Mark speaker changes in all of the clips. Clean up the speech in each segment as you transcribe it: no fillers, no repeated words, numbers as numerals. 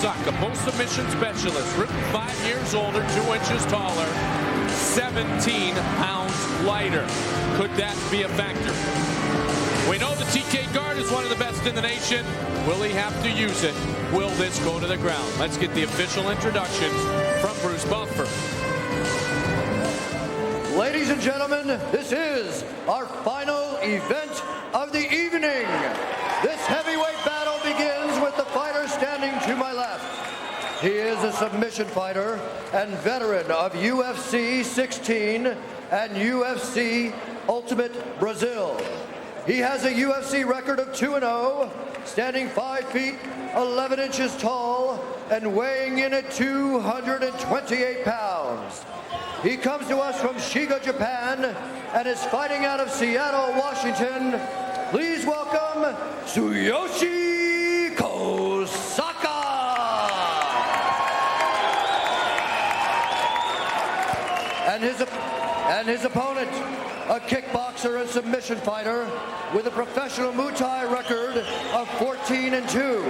Speaker 1: Kosaka, post-submission specialist. Rutten 5 years older, 2 inches taller, 17 pounds lighter. Could that be a factor? We know the TK guard is one of the best in the nation. Will he have to use it? Will this go to the ground? Let's get the official introductions from Bruce Buffer.
Speaker 2: Ladies and gentlemen, this is our final event of the evening. This heavyweight battle begins with the fighter standing to my left. He is a submission fighter and veteran of UFC 16 and UFC Ultimate Brazil. He has a UFC record of 2-0, standing 5 feet 11 inches tall and weighing in at 228 pounds. He comes to us from Shiga, Japan, and is fighting out of Seattle, Washington. Please welcome Tsuyoshi Kosaka. And his opponent, a kickboxer and submission fighter with a professional Muay Thai record of 14-2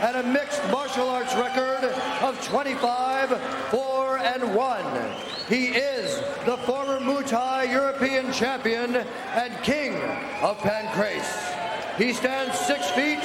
Speaker 2: and a mixed martial arts record of 25-4-1. He is the former Muay Thai European champion and king of Pancrase. He stands 6 feet,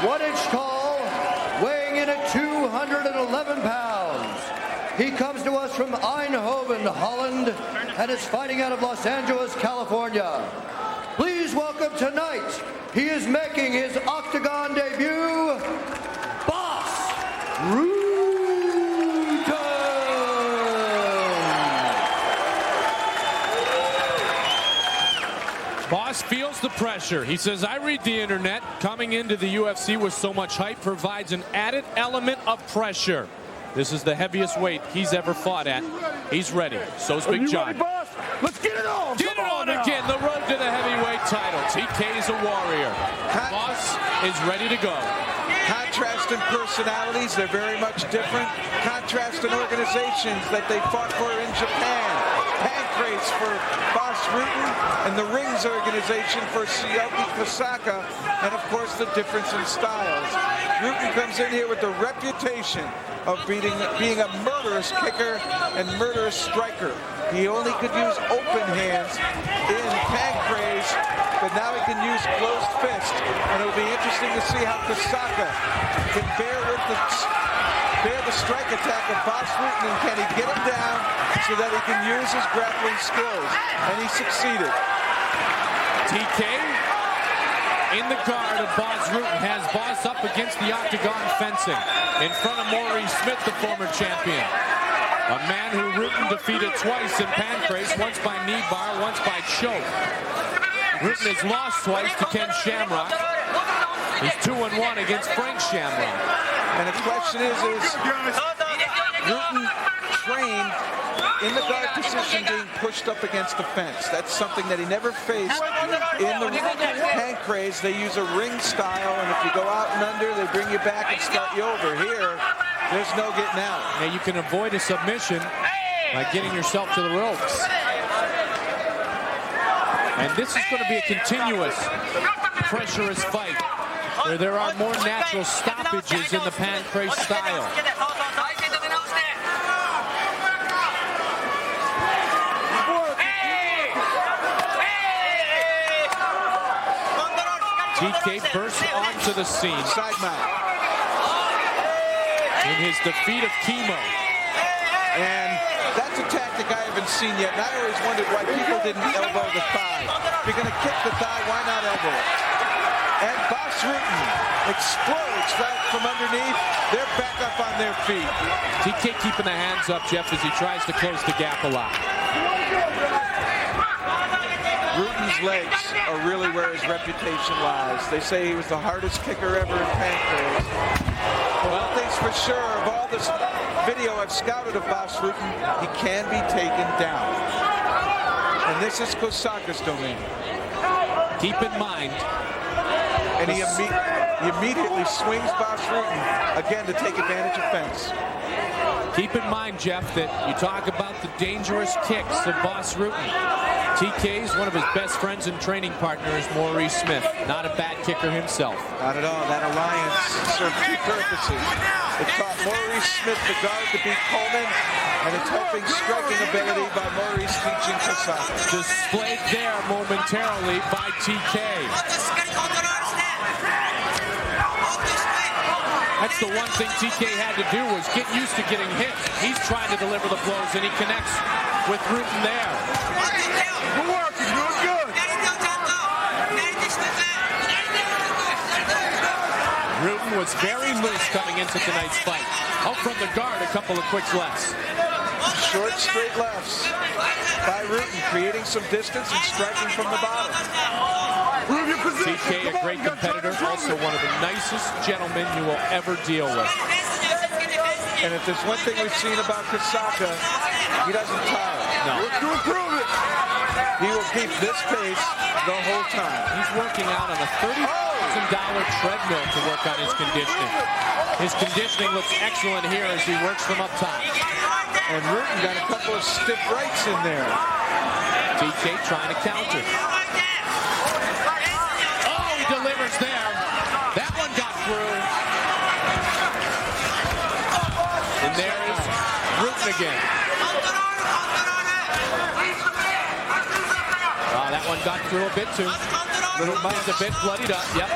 Speaker 2: 1 inch tall, weighing in at 211 pounds. He comes to us from Eindhoven, Holland, and is fighting out of Los Angeles, California. Please welcome tonight, he is making his octagon debut, Bas Rutten.
Speaker 1: Bas feels the pressure. He says, I read the internet. Coming into the UFC with so much hype provides an added element of pressure. This is the heaviest weight he's ever fought at. He's ready. So's Big John.
Speaker 3: Let's get it on.
Speaker 1: Get it on again. The road to the heavyweight title. TK is a warrior. Bas is ready to go.
Speaker 3: Contrast in personalities, they're very much different. Contrast in organizations that they fought for in Japan. Pancrase for Bas Rutten and the Rings organization for Tsuyoshi Kosaka. And of course the difference in styles. Rutten comes in here with the reputation of being a murderous kicker and murderous striker. He only could use open hands in Pancrase, but now he can use closed fist. And it'll be interesting to see how Kosaka can bear the strike attack of Bas Rutten, and can he get him down so that he can use his grappling skills. And he succeeded.
Speaker 1: TK in the guard of Bas Rutten has Bas up against the octagon fencing in front of Maurice Smith, the former champion. A man who Rutten defeated twice in Pancrase, once by knee bar, once by choke. Rutten has lost twice to Ken Shamrock. He's 2-1 against Frank Shamrock.
Speaker 3: And the question is Rutten trained in the guard position being pushed up against the fence. That's something that he never faced in the Pancrase. They use a ring style, and if you go out and under, they bring you back and start you over. Here, there's no getting out.
Speaker 1: Now you can avoid a submission by getting yourself to the ropes. And this is going to be a continuous, pressurous fight where there are more natural stoppages in the Pancrase style. TK bursts onto the scene.
Speaker 3: Side mount.
Speaker 1: In his defeat of Chemo.
Speaker 3: And that's a tactic I haven't seen yet. And I always wondered why people didn't elbow the thigh. If you're going to kick the thigh, why not elbow it? And Bas Rutten explodes right from underneath. They're back up on their feet.
Speaker 1: TK keeping the hands up, Jeff, as he tries to close the gap a lot.
Speaker 3: Rutten's legs are really where his reputation lies. They say he was the hardest kicker ever in Pancrase. One thing's for sure, of all this video I've scouted of Bas Rutten, he can be taken down. And this is Kosaka's domain.
Speaker 1: Keep in mind.
Speaker 3: And he immediately swings Bas Rutten again to take advantage of fence.
Speaker 1: Keep in mind, Jeff, that you talk about the dangerous kicks of Bas Rutten. TK is one of his best friends and training partners, Maurice Smith. Not a bad kicker himself.
Speaker 3: Not at all. That alliance served two purposes. It taught Maurice Smith the guard to beat Coleman, and it's helping striking ability by Maurice teaching Kosaka.
Speaker 1: Displayed there momentarily by TK. That's the one thing TK had to do, was get used to getting hit. He's trying to deliver the blows, and he connects with Rutten there.
Speaker 4: Good work. You're doing good.
Speaker 1: Rutten was very loose coming into tonight's fight. Out from the guard, a couple of quick lefts.
Speaker 3: Short, straight lefts by Rutten, creating some distance and striking from the bottom.
Speaker 1: TK, a great competitor, also one of the nicest gentlemen you will ever deal with.
Speaker 3: And if there's one thing we've seen about Kosaka, he doesn't tire.
Speaker 1: No.
Speaker 4: Look to improve it.
Speaker 3: He will keep this pace the whole time.
Speaker 1: He's working out on a $30,000 treadmill to work on his conditioning. His conditioning looks excellent here as he works from up top.
Speaker 3: And Rutten got a couple of stiff rights in there.
Speaker 1: TK trying to counter. Oh, he delivers there. That one got through. And there's Rutten again. Oh, that one got through a bit too. Little mine's a bit bloodied up. Yep.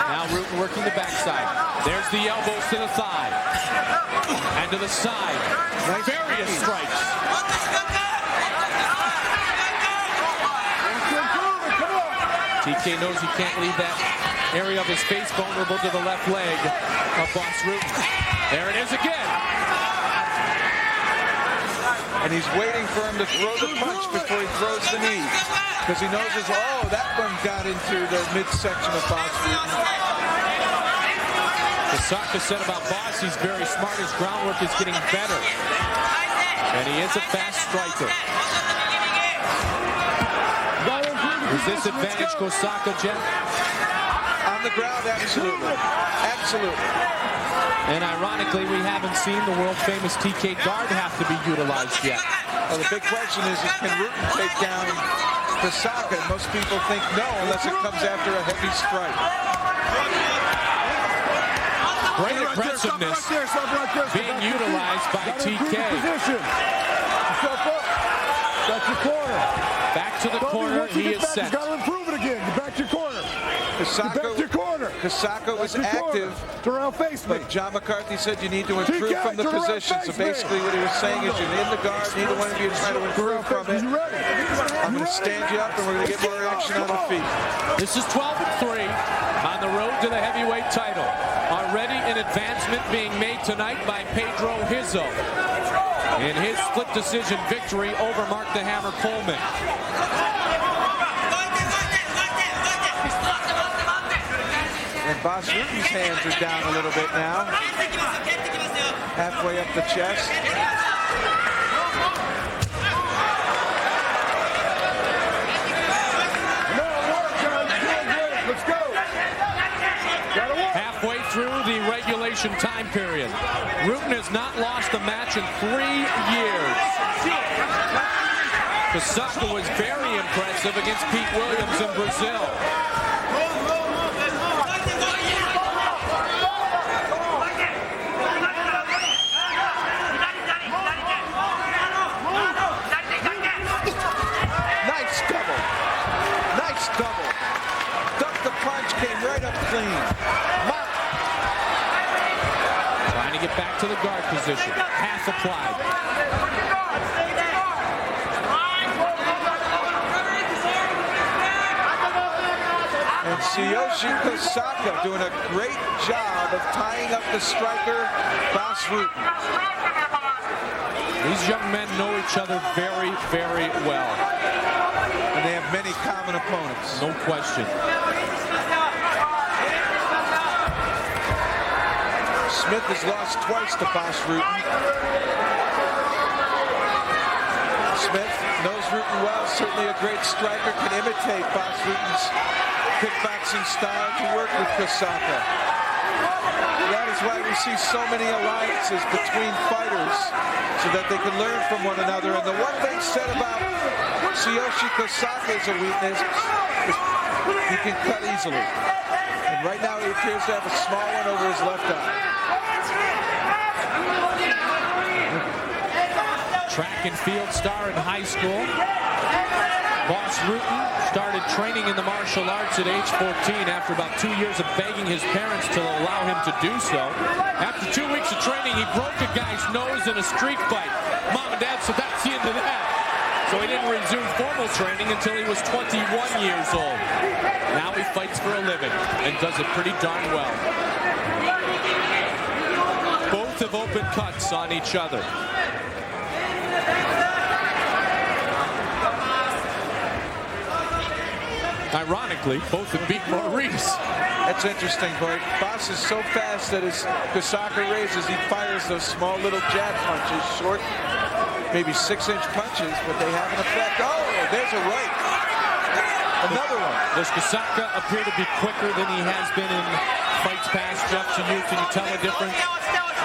Speaker 1: Now Rutten working the backside. There's the elbows to the thigh. And to the side. Various strikes. TK knows he can't leave that area of his face vulnerable to the left leg of Bas Rutten. There it is again.
Speaker 3: And he's waiting for him to throw the punch before he throws the knee. Because he knows, that one got into the midsection of Bas Rutten.
Speaker 1: Kosaka said about Bas, he's very smart. His groundwork is getting better. And he is a fast striker. Is this advantage Kosaka, Jeff?
Speaker 3: On the ground, absolutely. Absolutely.
Speaker 1: And ironically, we haven't seen the world-famous TK guard have to be utilized yet.
Speaker 3: Well, the big question is can Rutten take down Kosaka? Most people think no, unless it comes after a heavy strike.
Speaker 1: Great aggressiveness being utilized by TK.
Speaker 4: That's your corner.
Speaker 1: Back to the corner, he is set.
Speaker 4: You got to improve it again. Get back to your corner. Get back to your corner.
Speaker 3: Kosaka was active.
Speaker 4: Turn around, face me.
Speaker 3: But John McCarthy said you need to improve from the position. So basically what he was saying is you're in the guard, neither one of you try to improve from it. I'm going to stand you up and we're going to get more action on the feet.
Speaker 1: This is 12-3 on the road to the heavyweight title. Already an advancement being made tonight by Pedro Hizzo in his split decision victory over Mark the Hammer Coleman.
Speaker 3: And Bas Rutten's hands are down a little bit now. Halfway up the chest.
Speaker 4: Let's go.
Speaker 1: Halfway through the regulation time period. Rutten has not lost a match in 3 years. Kosaka was very impressive against Pete Williams in Brazil.
Speaker 3: Nice double. Nice double. Ducked the punch, came right up clean.
Speaker 1: Trying to get back to the guard position. Half applied.
Speaker 3: And Tsuyoshi Kosaka doing a great job of tying up the striker, Bas Rutten.
Speaker 1: These young men know each other very, very well.
Speaker 3: And they have many common opponents.
Speaker 1: No question.
Speaker 3: Smith has lost twice to Bas Rutten. Smith knows Rutten well, certainly a great striker, can imitate Bas Rutten's kickboxing style to work with Kosaka. That is why we see so many alliances between fighters, so that they can learn from one another. And the one thing said about Tsuyoshi Kosaka is a weakness is he can cut easily. And right now he appears to have a small one over his left eye.
Speaker 1: Track and field star in high school. Bas Rutten started training in the martial arts at age 14 after about 2 years of begging his parents to allow him to do so. After 2 weeks of training, he broke a guy's nose in a street fight. Mom and Dad said that's the end of that. So he didn't resume formal training until he was 21 years old. Now he fights for a living and does it pretty darn well. Both have open cuts on each other. Ironically, both have beat Maurice.
Speaker 3: That's interesting, but Bas is so fast that as Kosaka raises, he fires those small little jab punches, short, maybe 6-inch punches, but they have an effect. Oh, there's a right. Another one.
Speaker 1: Does Kosaka appear to be quicker than he has been in fights past? Jeff, to you, can you tell a difference?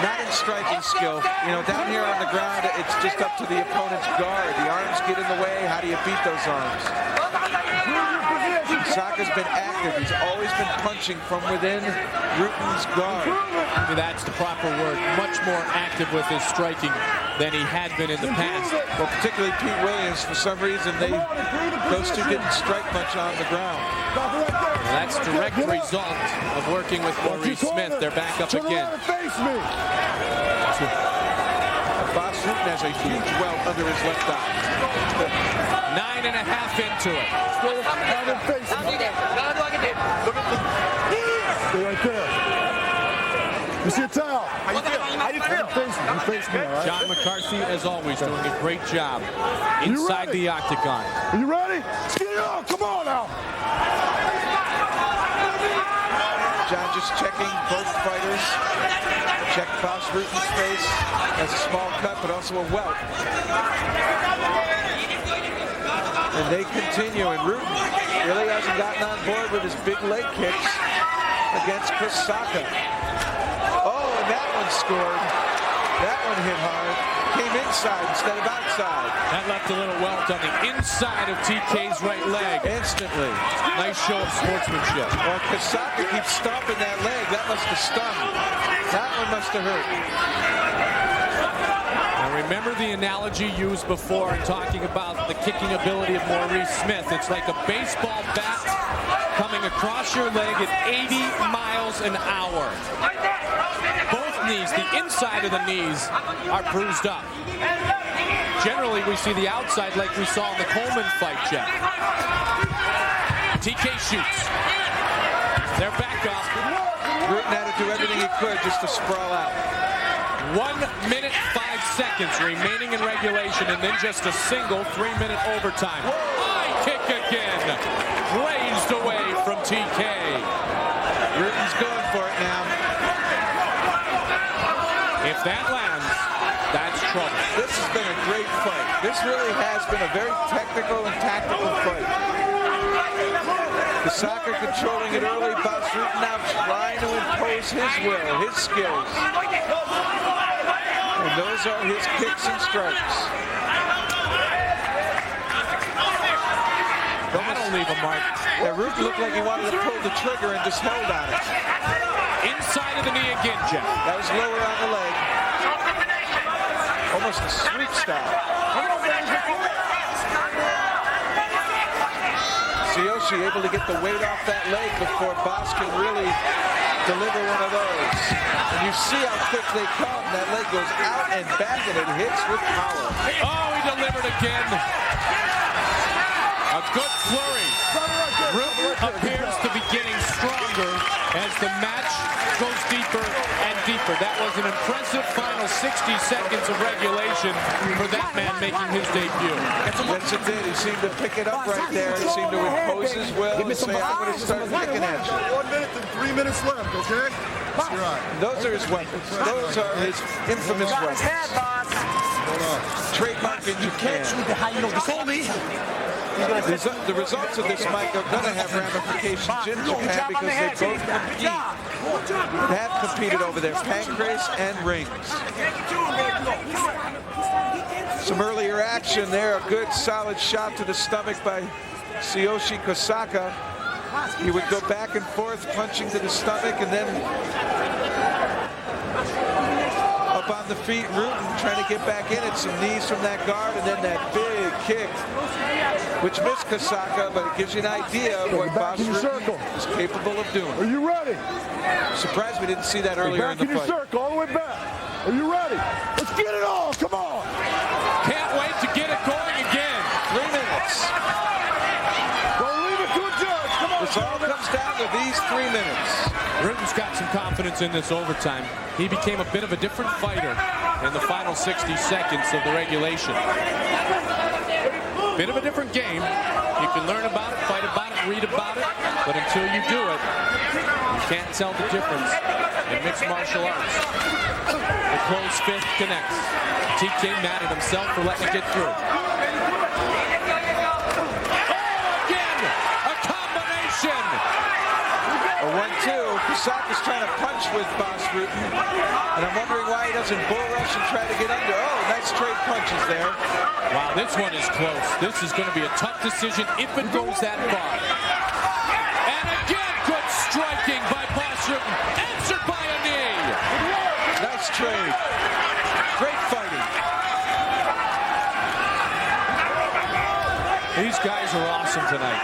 Speaker 3: Not in striking skill. You know, down here on the ground, it's just up to the opponent's guard. The arms get in the way. How do you beat those arms? Kosaka's been active. He's always been punching from within Rutten's guard.
Speaker 1: Maybe that's the proper word. Much more active with his striking than he had been in the past.
Speaker 3: Well, particularly Pete Williams, for some reason, those two didn't strike much on the ground.
Speaker 1: Well, that's a direct result of working with Maurice Smith. They're back up again.
Speaker 3: Bas Rutten has a huge welt under his left eye.
Speaker 1: 9.5 into it.
Speaker 4: Stay right there. You see a towel. How you feel? You face me, all right?
Speaker 1: John McCarthy, as always, doing a great job inside the octagon.
Speaker 4: Are you ready? Get on, come on now.
Speaker 3: John just checking both fighters. Check Bas Rutten's face. Has a small cut, but also a welt. And they continue, and Rutten really hasn't gotten on board with his big leg kicks against Kosaka. Oh, and that one scored. That one hit hard. Came inside instead of outside.
Speaker 1: That left a little welt on the inside of TK's right leg.
Speaker 3: Instantly.
Speaker 1: Nice show of sportsmanship.
Speaker 3: Well, Kosaka keeps stomping that leg. That must have stung. That one must have hurt.
Speaker 1: Now remember the analogy used before in talking about the kicking ability of Maurice Smith. It's like a baseball bat coming across your leg at 80 miles an hour. Both knees, the inside of the knees, are bruised up. Generally, we see the outside like we saw in the Coleman fight, Jeff. TK shoots. They're back up.
Speaker 3: Rutten had to do everything he could just to sprawl out.
Speaker 1: 1 minute 5 seconds remaining in regulation, and then just a single 3-minute overtime. High kick again. Blazed away from TK.
Speaker 3: Rutten's going for it now.
Speaker 1: If that lands, that's trouble.
Speaker 3: This has been a great fight. This really has been a very technical and tactical fight. Kosaka controlling it early. Bas Rutten now trying to impose his will, his skills. And those are his kicks and strikes.
Speaker 1: That'll leave a mark.
Speaker 3: Yeah, Rutten looked like he wanted to pull the trigger and just held on it.
Speaker 1: Inside of the knee again, Jeff.
Speaker 3: That was lower on the leg. Almost a sweep style. Tsuyoshi able to get the weight off that leg before Bas can really deliver one of those. And you see how quick they come. That leg goes out and back, and it hits with power.
Speaker 1: Oh, he delivered again. A good flurry. Rutten appears to be getting stronger as the match goes deeper and deeper. That was an impressive final 60 seconds of regulation for that man making his debut.
Speaker 3: Yes, it did. He seemed to pick it up right there. He seemed to impose his will and say, I'm going to start kicking at you.
Speaker 4: 1 minute and 3 minutes left, okay?
Speaker 3: Those are his weapons. Those are his infamous weapons. Trademark in Japan. The results of this, Mike, are going to have ramifications in Japan because they both have competed over there, pancrase and rings. Some earlier action there, a good solid shot to the stomach by Tsuyoshi Kosaka. He would go back and forth, punching to the stomach, and then up on the feet, Rutten trying to get back in it. Some knees from that guard, and then that big kick, which missed Kosaka, but it gives you an idea of what Bas Rutten is capable of doing.
Speaker 4: Are you ready?
Speaker 3: Surprised we didn't see that earlier in the fight.
Speaker 4: Circle all the way back. Are you ready? Let's get it on. Come on.
Speaker 1: Can't wait to get it going again.
Speaker 3: 3 minutes.
Speaker 4: Don't leave it to a judge. Come on.
Speaker 3: This all comes down to these 3 minutes.
Speaker 1: Rutten's got some confidence in this overtime. He became a bit of a different fighter in the final 60 seconds of the regulation. Bit of a different game. You can learn about it, fight about it, read about it, but until you do it, you can't tell the difference in mixed martial arts. The closed fist connects. TK mad at himself for letting it get through. Oh, again! A combination!
Speaker 3: A 1-2. Kosaka's trying to punch with Bas Rutten, and I'm wondering why he doesn't bull rush and try to get under. Oh, nice straight punches there.
Speaker 1: Wow, this one is close. This is going to be a tough decision if it goes that far. And again, good striking by Bas Rutten, answered by a knee.
Speaker 3: Nice trade. Great fighting.
Speaker 1: These guys are awesome tonight.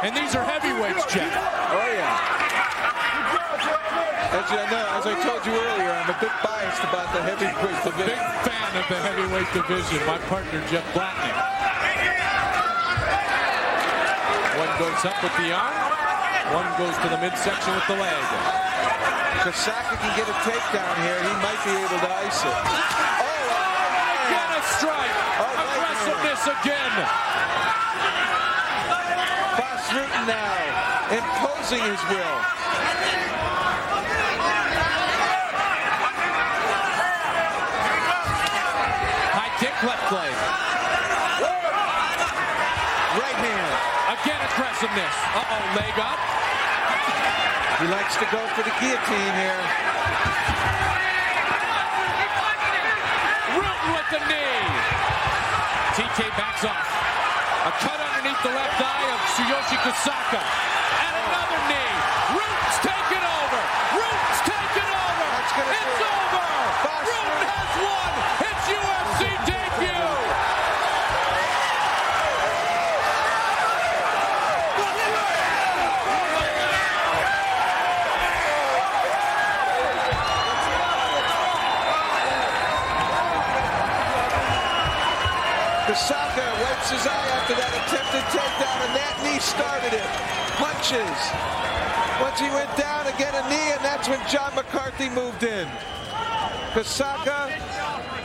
Speaker 1: And these are heavyweights, Jeff.
Speaker 3: Oh, yeah. As I told you earlier, I'm a bit biased about the heavyweight division.
Speaker 1: Big fan of the heavyweight division. My partner, Jeff Blattman. One goes up with the arm. One goes to the midsection with the leg.
Speaker 3: Kosaka can get a takedown here. He might be able to ice it.
Speaker 1: Again a strike. Aggressiveness again.
Speaker 3: Bas Rutten now imposing his will.
Speaker 1: High kick, left leg.
Speaker 3: Right hand.
Speaker 1: Again aggressiveness. Uh-oh, leg up.
Speaker 3: He likes to go for the guillotine here.
Speaker 1: Rutten with the knee. TK backs off. A cut underneath the left eye of Tsuyoshi Kosaka. And another knee. Rutten's taken over. Rutten's taken over. It's over. Rutten has won its UFC debut.
Speaker 3: Kosaka wipes his eye after that attempted takedown, and that knee started it. Punches. Once he went down, again a knee, and that's when John McCarthy moved in. Kosaka,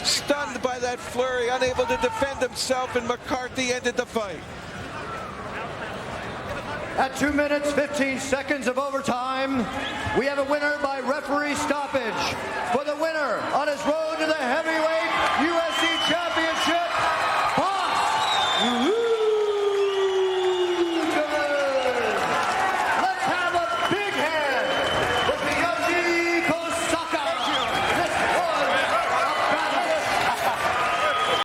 Speaker 3: stunned by that flurry, unable to defend himself, and McCarthy ended the fight.
Speaker 2: At 2 minutes, 15 seconds of overtime, we have a winner by referee.